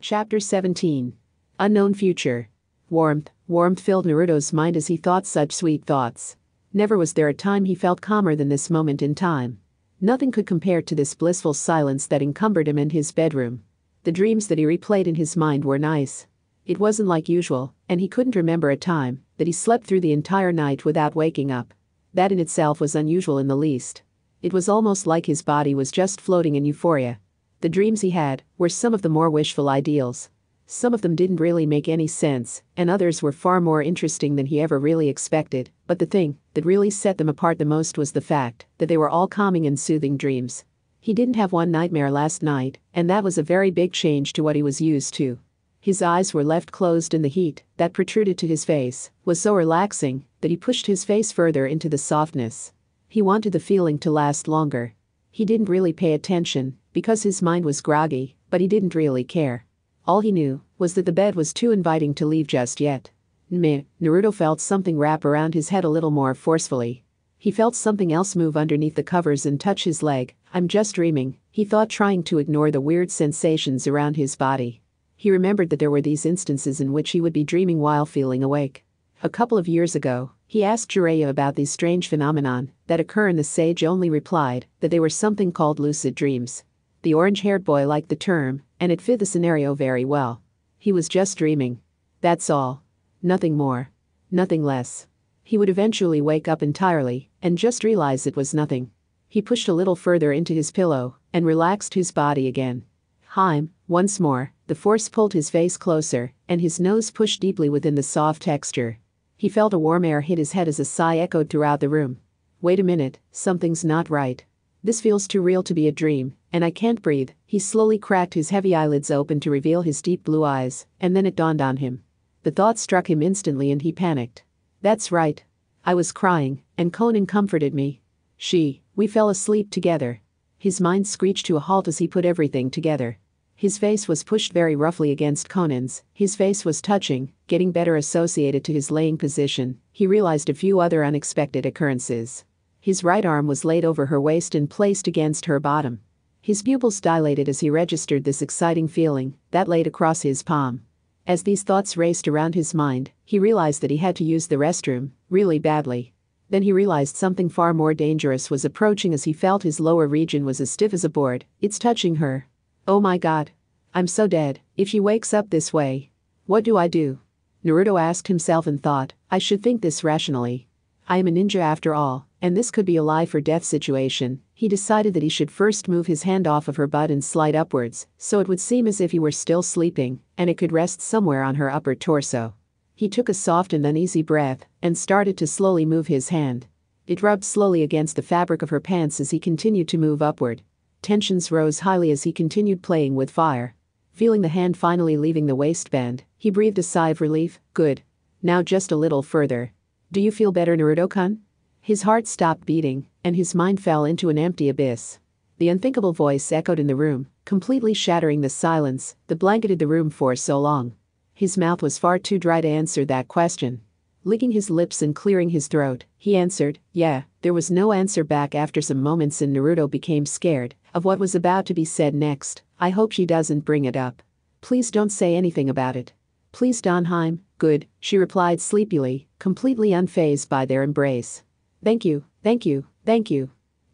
Chapter 17. Unknown Future. Warmth filled Naruto's mind as he thought such sweet thoughts. Never was there a time he felt calmer than this moment in time. Nothing could compare to this blissful silence that encumbered him in his bedroom. The dreams that he replayed in his mind were nice. It wasn't like usual, and he couldn't remember a time that he slept through the entire night without waking up. That in itself was unusual in the least. It was almost like his body was just floating in euphoria. The dreams he had were some of the more wishful ideals. Some of them didn't really make any sense, and others were far more interesting than he ever really expected, but the thing that really set them apart the most was the fact that they were all calming and soothing dreams. He didn't have one nightmare last night, and that was a very big change to what he was used to. His eyes were left closed and the heat that protruded to his face was so relaxing that he pushed his face further into the softness. He wanted the feeling to last longer. He didn't really pay attention because his mind was groggy, but he didn't really care. All he knew was that the bed was too inviting to leave just yet. Naruto felt something wrap around his head a little more forcefully. He felt something else move underneath the covers and touch his leg. I'm just dreaming, he thought, trying to ignore the weird sensations around his body. He remembered that there were these instances in which he would be dreaming while feeling awake. A couple of years ago, he asked Jiraiya about these strange phenomenon that occur, and the sage only replied that they were something called lucid dreams. The orange-haired boy liked the term, and it fit the scenario very well. He was just dreaming. That's all. Nothing more. Nothing less. He would eventually wake up entirely and just realize it was nothing. He pushed a little further into his pillow and relaxed his body again. Once more, the force pulled his face closer and his nose pushed deeply within the soft texture. He felt a warm air hit his head as a sigh echoed throughout the room. Wait a minute, something's not right. This feels too real to be a dream, and I can't breathe. He slowly cracked his heavy eyelids open to reveal his deep blue eyes, and then it dawned on him. The thought struck him instantly and he panicked. That's right. I was crying, and Conan comforted me. We fell asleep together. His mind screeched to a halt as he put everything together. His face was pushed very roughly against Conan's. His face was touching, getting better associated to his laying position. He realized a few other unexpected occurrences. His right arm was laid over her waist and placed against her bottom. His pupils dilated as he registered this exciting feeling that laid across his palm. As these thoughts raced around his mind, he realized that he had to use the restroom, really badly. Then he realized something far more dangerous was approaching as he felt his lower region was as stiff as a board. It's touching her. Oh my god. I'm so dead. If she wakes up this way, what do I do? Naruto asked himself and thought, I should think this rationally. I am a ninja after all, and this could be a life or death situation. He decided that he should first move his hand off of her butt and slide upwards, so it would seem as if he were still sleeping, and it could rest somewhere on her upper torso. He took a soft and uneasy breath, and started to slowly move his hand. It rubbed slowly against the fabric of her pants as he continued to move upward. Tensions rose highly as he continued playing with fire. Feeling the hand finally leaving the waistband, he breathed a sigh of relief. Good. Now just a little further. Do you feel better, Naruto-kun? His heart stopped beating, and his mind fell into an empty abyss. The unthinkable voice echoed in the room, completely shattering the silence that blanketed the room for so long. His mouth was far too dry to answer that question. Licking his lips and clearing his throat, he answered, yeah. There was no answer back after some moments, and Naruto became scared of what was about to be said next. I hope she doesn't bring it up. Please don't say anything about it. Please, Donheim. Good, she replied sleepily, completely unfazed by their embrace. Thank you.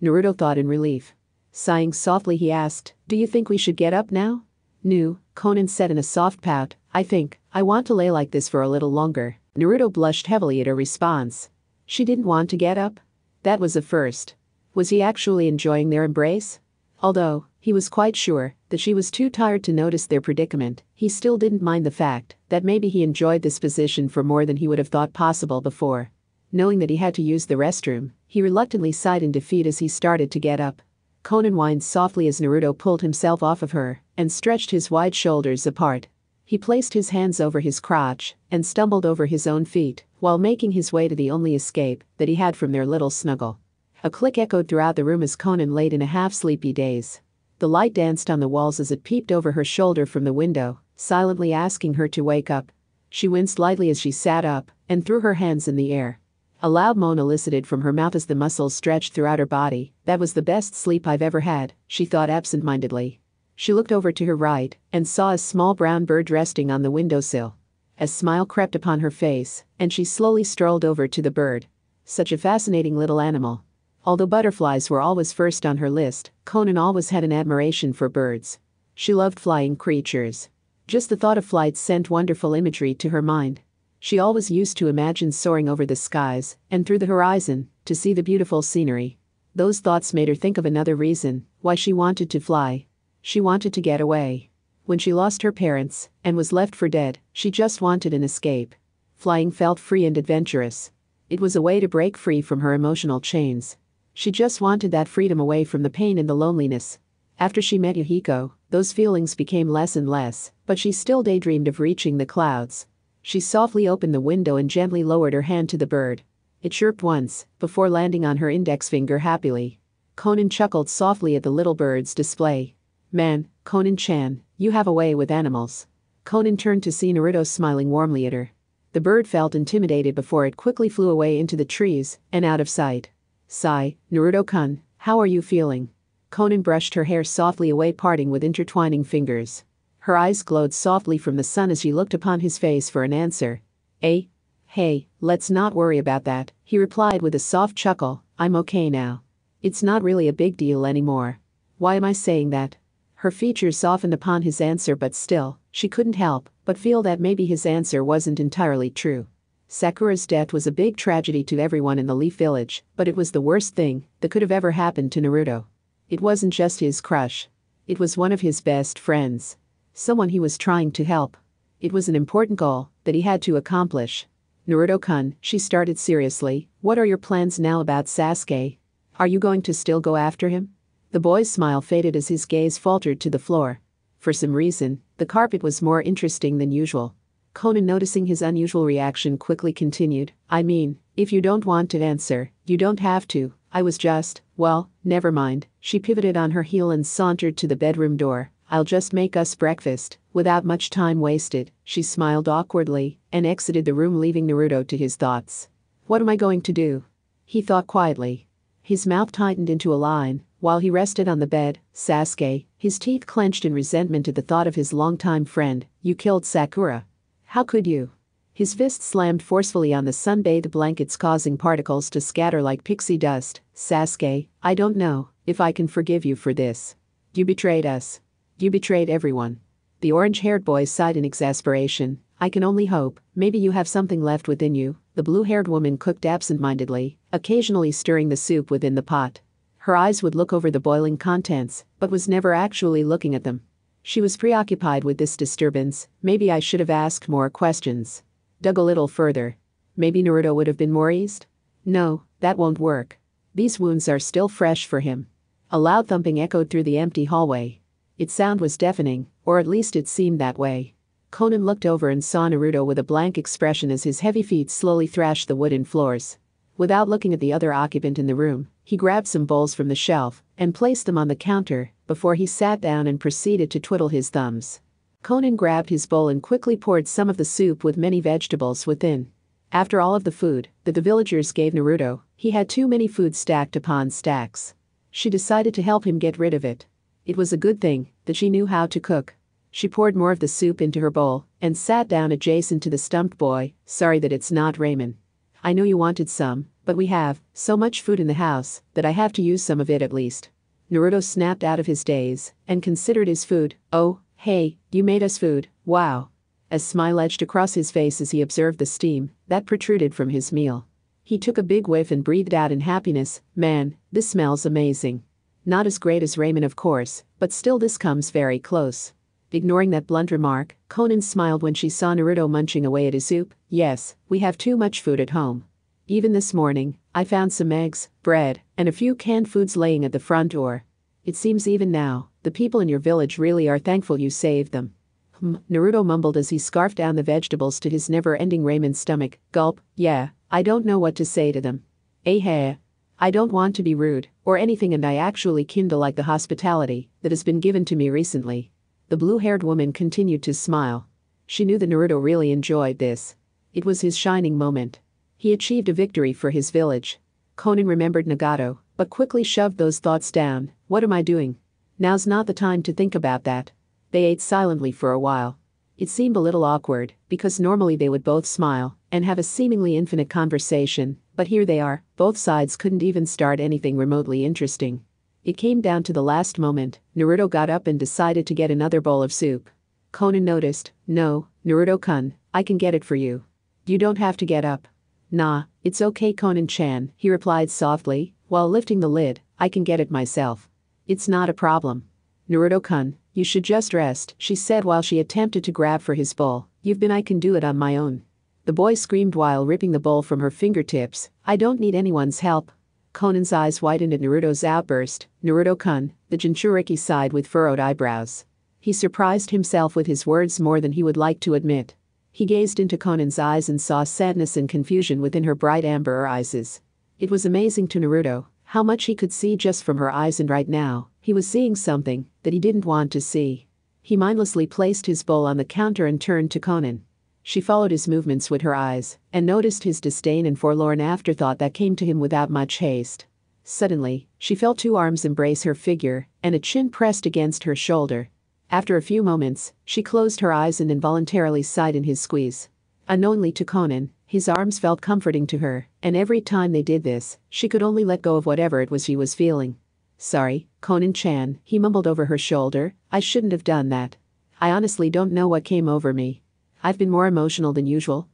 Naruto thought in relief. Sighing softly, he asked, do you think we should get up now? No, Conan said in a soft pout. I want to lay like this for a little longer. Naruto blushed heavily at her response. She didn't want to get up? That was a first. Was he actually enjoying their embrace? Although he was quite sure that she was too tired to notice their predicament, he still didn't mind the fact that maybe he enjoyed this position for more than he would have thought possible before. Knowing that he had to use the restroom, he reluctantly sighed in defeat as he started to get up. Conan whined softly as Naruto pulled himself off of her and stretched his wide shoulders apart. He placed his hands over his crotch and stumbled over his own feet while making his way to the only escape that he had from their little snuggle. A click echoed throughout the room as Conan laid in a half-sleepy daze. The light danced on the walls as it peeped over her shoulder from the window, silently asking her to wake up. She winced lightly as she sat up and threw her hands in the air. A loud moan elicited from her mouth as the muscles stretched throughout her body. That was the best sleep I've ever had, she thought absent-mindedly. She looked over to her right and saw a small brown bird resting on the windowsill. A smile crept upon her face, and she slowly strolled over to the bird. Such a fascinating little animal. Although butterflies were always first on her list, Conan always had an admiration for birds. She loved flying creatures. Just the thought of flight sent wonderful imagery to her mind. She always used to imagine soaring over the skies and through the horizon to see the beautiful scenery. Those thoughts made her think of another reason why she wanted to fly. She wanted to get away. When she lost her parents and was left for dead, she just wanted an escape. Flying felt free and adventurous. It was a way to break free from her emotional chains. She just wanted that freedom away from the pain and the loneliness. After she met Yuhiko, those feelings became less and less, but she still daydreamed of reaching the clouds. She softly opened the window and gently lowered her hand to the bird. It chirped once, before landing on her index finger happily. Conan chuckled softly at the little bird's display. Man, Conan-chan, you have a way with animals. Conan turned to see Naruto smiling warmly at her. The bird felt intimidated before it quickly flew away into the trees and out of sight. Sigh, Naruto-kun, how are you feeling? Conan brushed her hair softly away, parting with intertwining fingers. Her eyes glowed softly from the sun as she looked upon his face for an answer. Hey, let's not worry about that, he replied with a soft chuckle. I'm okay now. It's not really a big deal anymore. Why am I saying that? Her features softened upon his answer, but still, she couldn't help but feel that maybe his answer wasn't entirely true. Sakura's death was a big tragedy to everyone in the Leaf Village, but it was the worst thing that could have ever happened to Naruto. It wasn't just his crush. It was one of his best friends. Someone he was trying to help. It was an important goal that he had to accomplish. Naruto-kun, she started seriously, what are your plans now about Sasuke? Are you going to still go after him? The boy's smile faded as his gaze faltered to the floor. For some reason, the carpet was more interesting than usual. Conan, noticing his unusual reaction, quickly continued, I mean, if you don't want to answer, you don't have to. I was just, well, never mind. She pivoted on her heel and sauntered to the bedroom door. I'll just make us breakfast. Without much time wasted, she smiled awkwardly and exited the room, leaving Naruto to his thoughts. What am I going to do? He thought quietly. His mouth tightened into a line while he rested on the bed. Sasuke, his teeth clenched in resentment at the thought of his longtime friend. You killed Sakura. How could you? His fist slammed forcefully on the sun-bathed blankets, causing particles to scatter like pixie dust. Sasuke, I don't know if I can forgive you for this. You betrayed us. You betrayed everyone. The orange-haired boy sighed in exasperation. I can only hope, maybe you have something left within you. The blue-haired woman cooked absent-mindedly, occasionally stirring the soup within the pot. Her eyes would look over the boiling contents, but was never actually looking at them. She was preoccupied with this disturbance. Maybe I should have asked more questions. Dug a little further. Maybe Naruto would have been more eased? No, that won't work. These wounds are still fresh for him. A loud thumping echoed through the empty hallway. Its sound was deafening, or at least it seemed that way. Conan looked over and saw Naruto with a blank expression as his heavy feet slowly thrashed the wooden floors. Without looking at the other occupant in the room, he grabbed some bowls from the shelf and placed them on the counter before he sat down and proceeded to twiddle his thumbs. Conan grabbed his bowl and quickly poured some of the soup with many vegetables within. After all of the food that the villagers gave Naruto, he had too many food stacked upon stacks. She decided to help him get rid of it. It was a good thing that she knew how to cook. She poured more of the soup into her bowl and sat down adjacent to the stumped boy. Sorry that it's not ramen. I know you wanted some, but we have so much food in the house that I have to use some of it at least. Naruto snapped out of his daze and considered his food. Oh, hey, you made us food, wow. A smile edged across his face as he observed the steam that protruded from his meal. He took a big whiff and breathed out in happiness. Man, this smells amazing. Not as great as ramen, of course, but still this comes very close. Ignoring that blunt remark, Conan smiled when she saw Naruto munching away at his soup. Yes, we have too much food at home. Even this morning, I found some eggs, bread, and a few canned foods laying at the front door. It seems even now, the people in your village really are thankful you saved them. Naruto mumbled as he scarfed down the vegetables to his never-ending ramen stomach. Gulp, yeah, I don't know what to say to them. Hey, I don't want to be rude or anything, and I actually kinda like the hospitality that has been given to me recently. The blue-haired woman continued to smile. She knew that Naruto really enjoyed this. It was his shining moment. He achieved a victory for his village. Conan remembered Nagato, but quickly shoved those thoughts down. What am I doing? Now's not the time to think about that. They ate silently for a while. It seemed a little awkward, because normally they would both smile and have a seemingly infinite conversation, but here they are, both sides couldn't even start anything remotely interesting. It came down to the last moment. Naruto got up and decided to get another bowl of soup. Conan noticed. No, Naruto-kun, I can get it for you. You don't have to get up. Nah, it's okay Conan-chan, he replied softly, while lifting the lid. I can get it myself. It's not a problem. Naruto-kun, you should just rest, she said while she attempted to grab for his bowl. I can do it on my own. The boy screamed while ripping the bowl from her fingertips. I don't need anyone's help. Conan's eyes widened at Naruto's outburst. Naruto-kun, the Jinchuriki sighed with furrowed eyebrows. He surprised himself with his words more than he would like to admit. He gazed into Conan's eyes and saw sadness and confusion within her bright amber eyes. It was amazing to Naruto how much he could see just from her eyes, and right now, he was seeing something that he didn't want to see. He mindlessly placed his bowl on the counter and turned to Conan. She followed his movements with her eyes and noticed his disdain and forlorn afterthought that came to him without much haste. Suddenly, she felt two arms embrace her figure and a chin pressed against her shoulder. After a few moments, she closed her eyes and involuntarily sighed in his squeeze. Unknowingly to Conan, his arms felt comforting to her, and every time they did this, she could only let go of whatever it was she was feeling. Sorry, Conan-chan, he mumbled over her shoulder, I shouldn't have done that. I honestly don't know what came over me. I've been more emotional than usual.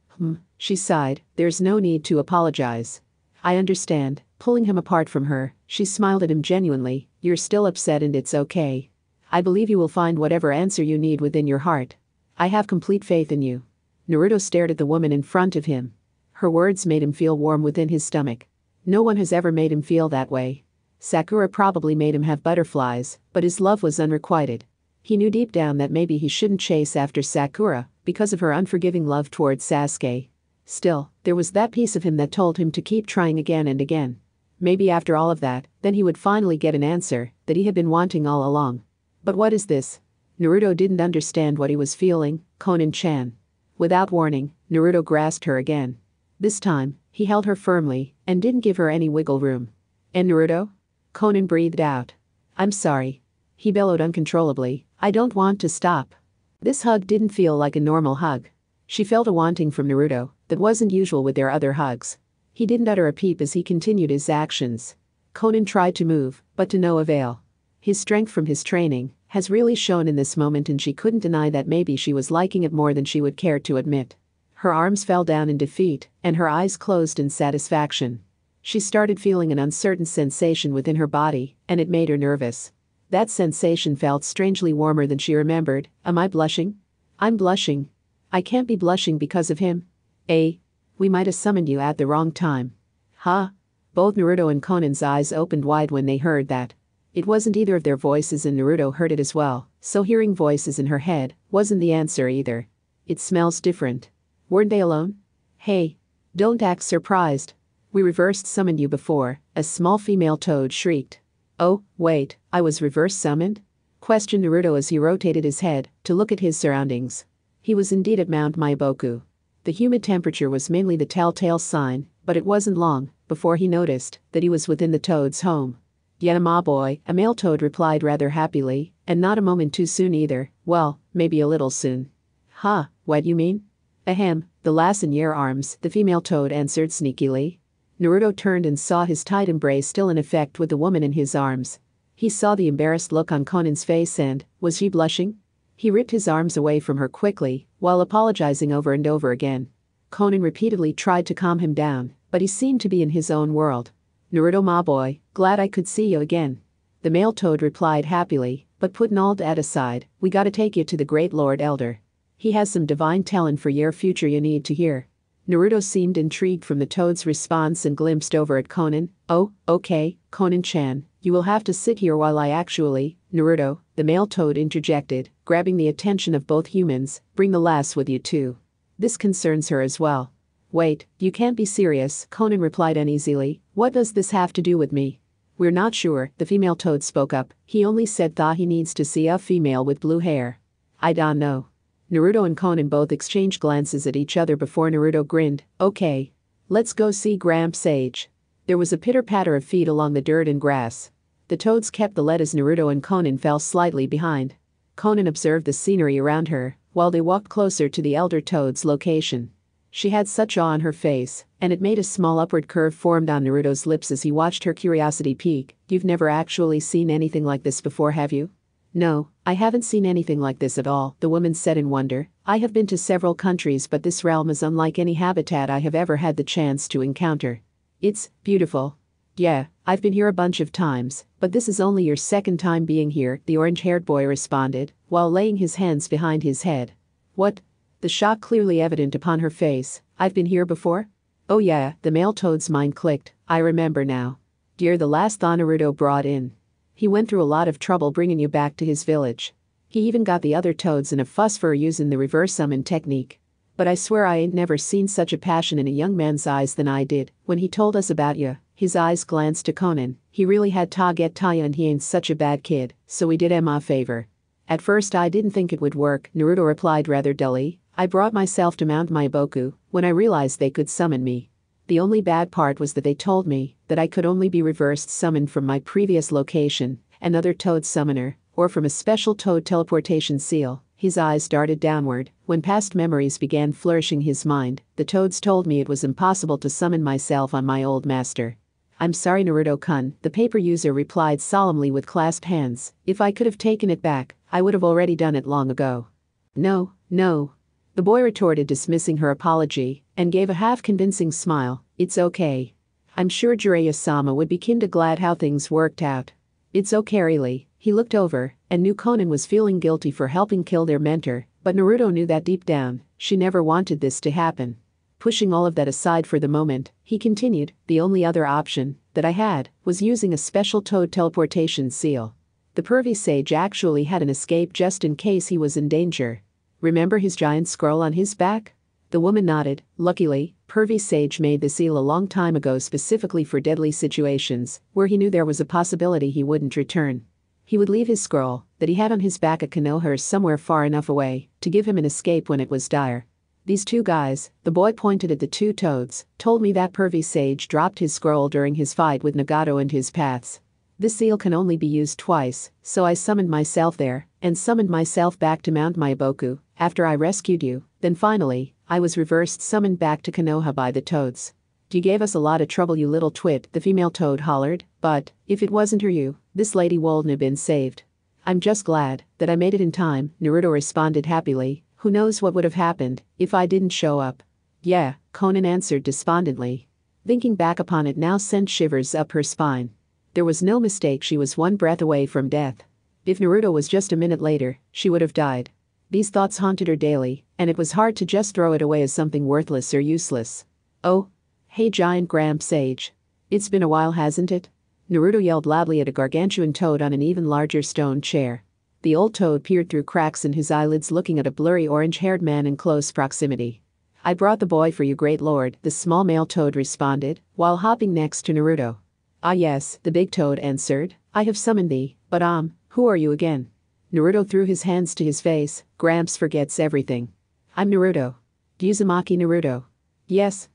She sighed, there's no need to apologize. I understand, pulling him apart from her, she smiled at him genuinely, you're still upset and it's okay. I believe you will find whatever answer you need within your heart. I have complete faith in you. Naruto stared at the woman in front of him. Her words made him feel warm within his stomach. No one has ever made him feel that way. Sakura probably made him have butterflies, but his love was unrequited. He knew deep down that maybe he shouldn't chase after Sakura because of her unforgiving love towards Sasuke. Still, there was that piece of him that told him to keep trying again and again. Maybe after all of that, then he would finally get an answer that he had been wanting all along. But what is this? Naruto didn't understand what he was feeling. Conan-chan. Without warning, Naruto grasped her again. This time, he held her firmly and didn't give her any wiggle room. And Naruto? Conan breathed out. I'm sorry. He bellowed uncontrollably. I don't want to stop. This hug didn't feel like a normal hug. She felt a wanting from Naruto that wasn't usual with their other hugs. He didn't utter a peep as he continued his actions. Conan tried to move, but to no avail. His strength from his training has really shown in this moment, and she couldn't deny that maybe she was liking it more than she would care to admit. Her arms fell down in defeat, and her eyes closed in satisfaction. She started feeling an uncertain sensation within her body, and it made her nervous. That sensation felt strangely warmer than she remembered. Am I blushing? I'm blushing. I can't be blushing because of him. We might have summoned you at the wrong time. Huh? Both Naruto and Conan's eyes opened wide when they heard that. It wasn't either of their voices, and Naruto heard it as well, so hearing voices in her head wasn't the answer either. It smells different. Weren't they alone? Hey, don't act surprised. We reverse summoned you before, a small female toad shrieked. Oh, wait, I was reverse summoned? Questioned Naruto as he rotated his head to look at his surroundings. He was indeed at Mount Maiboku. The humid temperature was mainly the telltale sign, but it wasn't long before he noticed that he was within the toad's home. Yanama boy, a male toad replied rather happily, and not a moment too soon either. Well, maybe a little soon. Huh, what you mean? Ahem, the lass in your arms, the female toad answered sneakily. Naruto turned and saw his tight embrace still in effect with the woman in his arms. He saw the embarrassed look on Conan's face and, was she blushing? He ripped his arms away from her quickly, while apologizing over and over again. Conan repeatedly tried to calm him down, but he seemed to be in his own world. Naruto ma boy, glad I could see you again. The male toad replied happily, but putting all that aside, we gotta take you to the great Lord Elder. He has some divine talent for your future you need to hear. Naruto seemed intrigued from the toad's response and glimpsed over at Conan. Oh, okay, Conan-chan, you will have to sit here while I actually, Naruto, the male toad interjected, grabbing the attention of both humans, bring the lass with you too. This concerns her as well. Wait, you can't be serious, Conan replied uneasily. What does this have to do with me? We're not sure, the female toad spoke up. He only said that he needs to see a female with blue hair. I don't know. Naruto and Conan both exchanged glances at each other before Naruto grinned. Okay. Let's go see Gramp Sage. There was a pitter-patter of feet along the dirt and grass. The toads kept the lead as Naruto and Conan fell slightly behind. Conan observed the scenery around her while they walked closer to the elder toad's location. She had such awe on her face, and it made a small upward curve formed on Naruto's lips as he watched her curiosity peak. You've never actually seen anything like this before, have you? No, I haven't seen anything like this at all, the woman said in wonder. I have been to several countries, but this realm is unlike any habitat I have ever had the chance to encounter. It's beautiful. Yeah, I've been here a bunch of times, but this is only your second time being here, the orange-haired boy responded, while laying his hands behind his head. What? The shock clearly evident upon her face. I've been here before? Oh yeah, the male toad's mind clicked. I remember now. You're the last thaw Naruto brought in. He went through a lot of trouble bringing you back to his village. He even got the other toads in a fuss for using the reverse summon technique. But I swear I ain't never seen such a passion in a young man's eyes than I did when he told us about you. His eyes glanced to Conan. He really had ta get Taya, and he ain't such a bad kid, so we did him a favor. At first I didn't think it would work, Naruto replied rather dully. I brought myself to Mount Maiboku when I realized they could summon me. The only bad part was that they told me that I could only be reversed summoned from my previous location, another toad summoner, or from a special toad teleportation seal. His eyes darted downward. When past memories began flourishing his mind, the toads told me it was impossible to summon myself on my old master. I'm sorry, Naruto-kun, the paper user replied solemnly with clasped hands. If I could have taken it back, I would have already done it long ago. No, no. The boy retorted, dismissing her apology, and gave a half-convincing smile. It's okay. I'm sure Jiraiya-sama would be kinda glad how things worked out. It's okay, really. He looked over and knew Conan was feeling guilty for helping kill their mentor, but Naruto knew that deep down, she never wanted this to happen. Pushing all of that aside for the moment, he continued, the only other option that I had was using a special toad teleportation seal. The pervy sage actually had an escape just in case he was in danger. Remember his giant scroll on his back? The woman nodded. Luckily, pervy sage made the seal a long time ago specifically for deadly situations where he knew there was a possibility he wouldn't return. He would leave his scroll that he had on his back at Konoha somewhere far enough away to give him an escape when it was dire. These two guys, the boy pointed at the two toads, told me that pervy sage dropped his scroll during his fight with Nagato and his paths. This seal can only be used twice, so I summoned myself there, and summoned myself back to Mount Maiboku, after I rescued you, then finally, I was reversed summoned back to Konoha by the toads. You gave us a lot of trouble, you little twit, the female toad hollered, but, if it wasn't for you, this lady wouldn't have been saved. I'm just glad that I made it in time, Naruto responded happily. Who knows what would have happened if I didn't show up? Yeah, Conan answered despondently. Thinking back upon it now sent shivers up her spine. There was no mistake, she was one breath away from death. If Naruto was just a minute later, she would have died. These thoughts haunted her daily, and it was hard to just throw it away as something worthless or useless. Oh, hey giant Gramp Sage. It's been a while, hasn't it? Naruto yelled loudly at a gargantuan toad on an even larger stone chair. The old toad peered through cracks in his eyelids, looking at a blurry orange-haired man in close proximity. I brought the boy for you, great lord, the small male toad responded, while hopping next to Naruto. Ah yes, the big toad answered. I have summoned thee, but who are you again? Naruto threw his hands to his face. Gramps forgets everything. I'm Naruto. Uzumaki Naruto. Yes.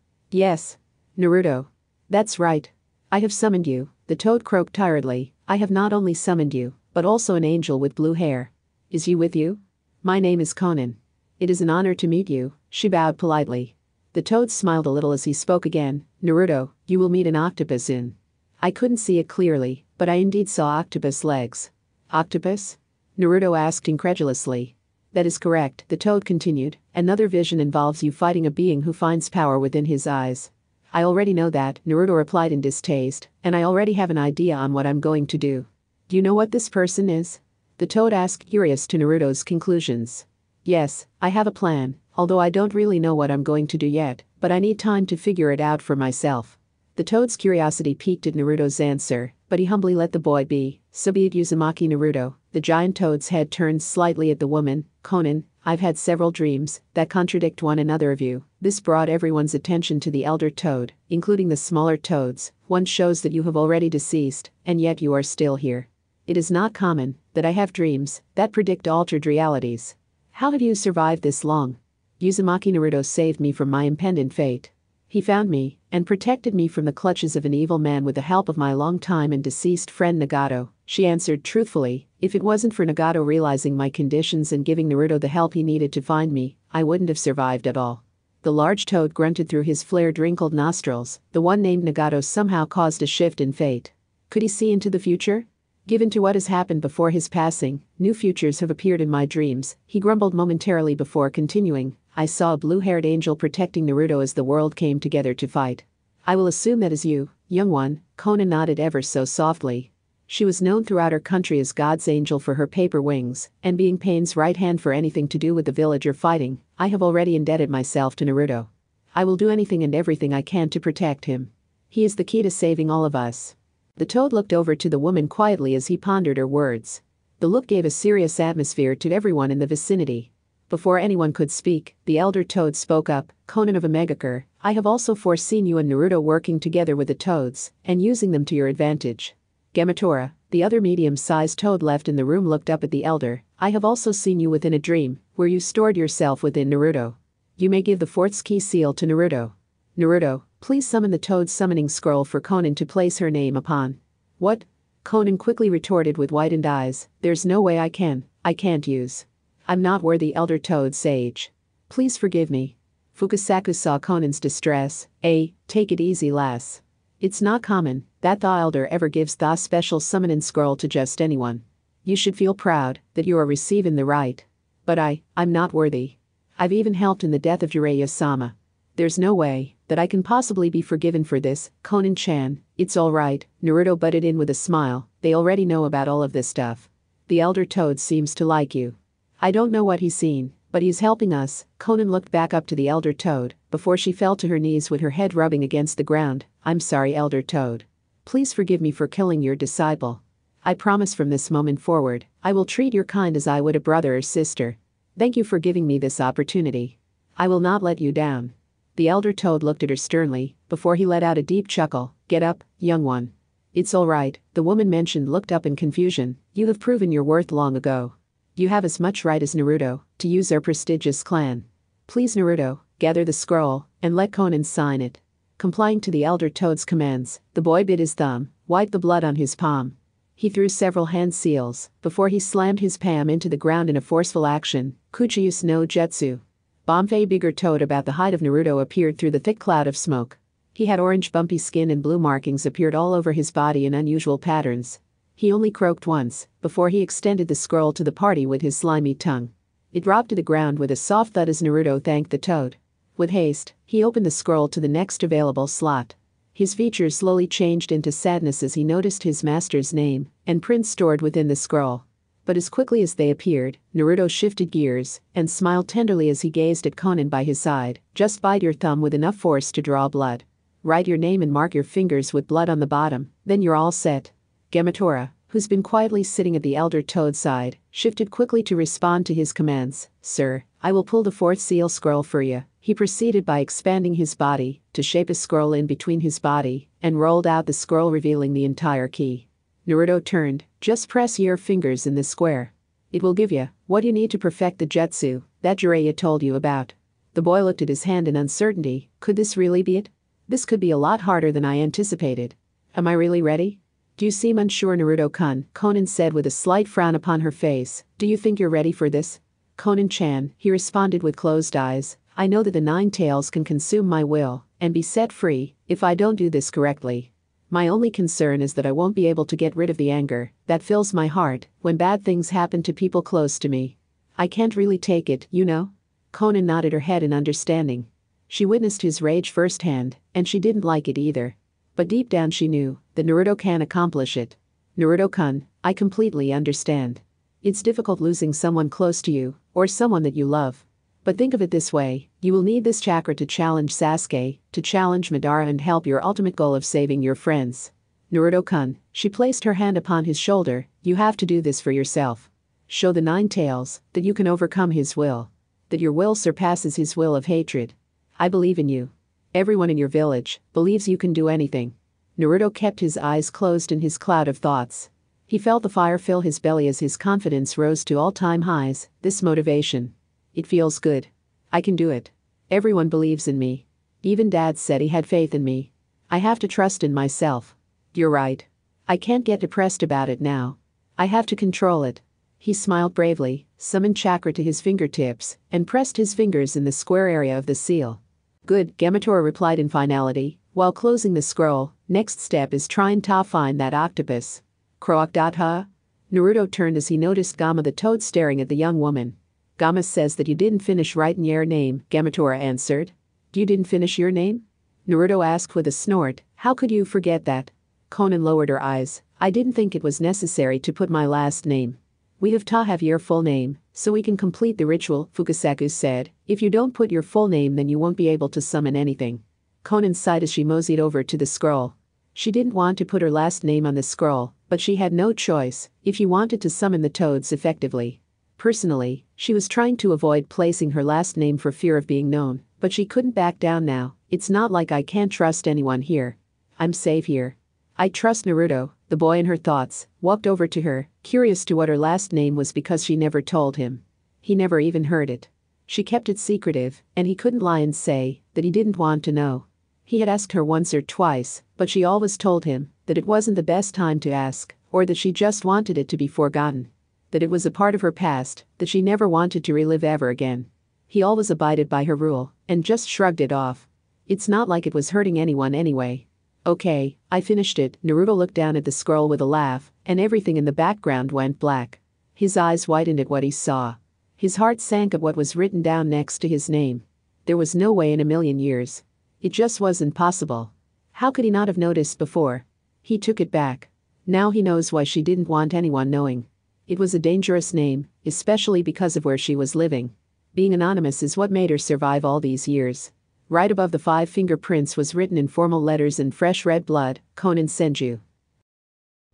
Naruto. That's right. I have summoned you, the toad croaked tiredly. I have not only summoned you, but also an angel with blue hair. Is he with you? My name is Conan. It is an honor to meet you, she bowed politely. The toad smiled a little as he spoke again. Naruto, you will meet an octopus soon. I couldn't see it clearly, but I indeed saw octopus legs. Octopus? Naruto asked incredulously. That is correct, the toad continued. Another vision involves you fighting a being who finds power within his eyes. I already know that, Naruto replied in distaste, and I already have an idea on what I'm going to do. Do you know what this person is? The toad asked, curious to Naruto's conclusions. Yes, I have a plan, although I don't really know what I'm going to do yet, but I need time to figure it out for myself. The toad's curiosity piqued at Naruto's answer, but he humbly let the boy be. So be it, Uzumaki Naruto. The giant toad's head turned slightly at the woman. Conan, I've had several dreams that contradict one another of you. This brought everyone's attention to the elder toad, including the smaller toads. One shows that you have already deceased, and yet you are still here. It is not common that I have dreams that predict altered realities. How have you survived this long? Uzumaki Naruto saved me from my impending fate. He found me and protected me from the clutches of an evil man with the help of my longtime and deceased friend Nagato, she answered truthfully. If it wasn't for Nagato realizing my conditions and giving Naruto the help he needed to find me, I wouldn't have survived at all. The large toad grunted through his flared wrinkled nostrils. The one named Nagato somehow caused a shift in fate. Could he see into the future? Given to what has happened before his passing, new futures have appeared in my dreams, he grumbled momentarily before continuing. I saw a blue-haired angel protecting Naruto as the world came together to fight. I will assume that is you, young one, Konan nodded ever so softly. She was known throughout her country as God's angel for her paper wings, and being Pain's right hand for anything to do with the villager fighting. I have already indebted myself to Naruto. I will do anything and everything I can to protect him. He is the key to saving all of us. The toad looked over to the woman quietly as he pondered her words. The look gave a serious atmosphere to everyone in the vicinity. Before anyone could speak, the elder toad spoke up. Konan of Omegakure, I have also foreseen you and Naruto working together with the toads, and using them to your advantage. Gematora, the other medium-sized toad left in the room, looked up at the elder. I have also seen you within a dream, where you stored yourself within Naruto. You may give the fourth key seal to Naruto. Naruto, please summon the toad's summoning scroll for Konan to place her name upon. What? Konan quickly retorted with widened eyes. There's no way I can't use. I'm not worthy, elder toad sage. Please forgive me. Fukasaku saw Konan's distress. Take it easy, lass. It's not common that the elder ever gives the special summoning scroll to just anyone. You should feel proud that you are receiving the right. But I'm not worthy. I've even helped in the death of Jiraiya-sama. There's no way that I can possibly be forgiven for this, Konan-chan. It's all right, Naruto butted in with a smile. They already know about all of this stuff. The elder toad seems to like you. I don't know what he's seen, but he's helping us. Konan looked back up to the elder toad before she fell to her knees with her head rubbing against the ground. I'm sorry, elder toad. Please forgive me for killing your disciple. I promise from this moment forward, I will treat your kind as I would a brother or sister. Thank you for giving me this opportunity. I will not let you down. The elder toad looked at her sternly before he let out a deep chuckle. Get up, young one. It's all right, the woman mentioned looked up in confusion. You have proven your worth long ago. You have as much right as Naruto to use our prestigious clan. Please, Naruto, gather the scroll and let Konan sign it. Complying to the elder toad's commands, the boy bit his thumb, wiped the blood on his palm. He threw several hand seals before he slammed his palm into the ground in a forceful action. Kuchiyus no Jutsu. Bombay bigger toad about the height of Naruto appeared through the thick cloud of smoke. He had orange bumpy skin and blue markings appeared all over his body in unusual patterns. He only croaked once before he extended the scroll to the party with his slimy tongue. It dropped to the ground with a soft thud as Naruto thanked the toad. With haste, he opened the scroll to the next available slot. His features slowly changed into sadness as he noticed his master's name and print stored within the scroll. But as quickly as they appeared, Naruto shifted gears and smiled tenderly as he gazed at Konan by his side. Just bite your thumb with enough force to draw blood. Write your name and mark your fingers with blood on the bottom, then you're all set. Gematora, who's been quietly sitting at the elder toad's side, shifted quickly to respond to his commands. Sir, I will pull the fourth seal scroll for you. He proceeded by expanding his body to shape a scroll in between his body and rolled out the scroll revealing the entire key. Naruto turned. Just press your fingers in this square. It will give you what you need to perfect the jutsu that Jiraiya told you about. The boy looked at his hand in uncertainty. Could this really be it? This could be a lot harder than I anticipated. Am I really ready? Do you seem unsure, Naruto-kun? Konan said with a slight frown upon her face. Do you think you're ready for this? Konan-chan, he responded with closed eyes. I know that the nine tails can consume my will and be set free if I don't do this correctly. My only concern is that I won't be able to get rid of the anger that fills my heart when bad things happen to people close to me. I can't really take it, you know? Konan nodded her head in understanding. She witnessed his rage firsthand, and she didn't like it either. But deep down she knew that Naruto can accomplish it. Naruto-kun, I completely understand. It's difficult losing someone close to you, or someone that you love. But think of it this way, you will need this chakra to challenge Sasuke, to challenge Madara and help your ultimate goal of saving your friends. Naruto-kun, she placed her hand upon his shoulder, you have to do this for yourself. Show the nine tails that you can overcome his will. That your will surpasses his will of hatred. I believe in you. Everyone in your village believes you can do anything. Naruto kept his eyes closed in his cloud of thoughts. He felt the fire fill his belly as his confidence rose to all-time highs. This motivation. It feels good. I can do it. Everyone believes in me. Even Dad said he had faith in me. I have to trust in myself. You're right. I can't get depressed about it now. I have to control it. He smiled bravely, summoned chakra to his fingertips, and pressed his fingers in the square area of the seal. Good, Gamatora replied in finality, while closing the scroll. Next step is trying to find that octopus. Croak.huh? Naruto turned as he noticed Gamma the toad staring at the young woman. Gamma says that you didn't finish writing your name, Gamatora answered. You didn't finish your name? Naruto asked with a snort. How could you forget that? Konan lowered her eyes. I didn't think it was necessary to put my last name. We have to have your full name, so we can complete the ritual, Fukasaku said. If you don't put your full name, then you won't be able to summon anything. Konan sighed as she moseyed over to the scroll. She didn't want to put her last name on the scroll, but she had no choice if she wanted to summon the toads effectively. Personally, she was trying to avoid placing her last name for fear of being known, but she couldn't back down now. It's not like I can't trust anyone here. I'm safe here. I trust Naruto. The boy in her thoughts walked over to her, curious to what her last name was because she never told him. He never even heard it. She kept it secretive, and he couldn't lie and say that he didn't want to know. He had asked her once or twice, but she always told him that it wasn't the best time to ask, or that she just wanted it to be forgotten. That it was a part of her past that she never wanted to relive ever again. He always abided by her rule and just shrugged it off. It's not like it was hurting anyone anyway. Okay, I finished it. Naruto looked down at the scroll with a laugh, and everything in the background went black. His eyes widened at what he saw. His heart sank at what was written down next to his name. There was no way in a million years. It just wasn't possible. How could he not have noticed before? He took it back. Now he knows why she didn't want anyone knowing. It was a dangerous name, especially because of where she was living. Being anonymous is what made her survive all these years. Right above the 5 fingerprints was written in formal letters in fresh red blood, Konan Senju.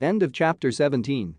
End of chapter 17.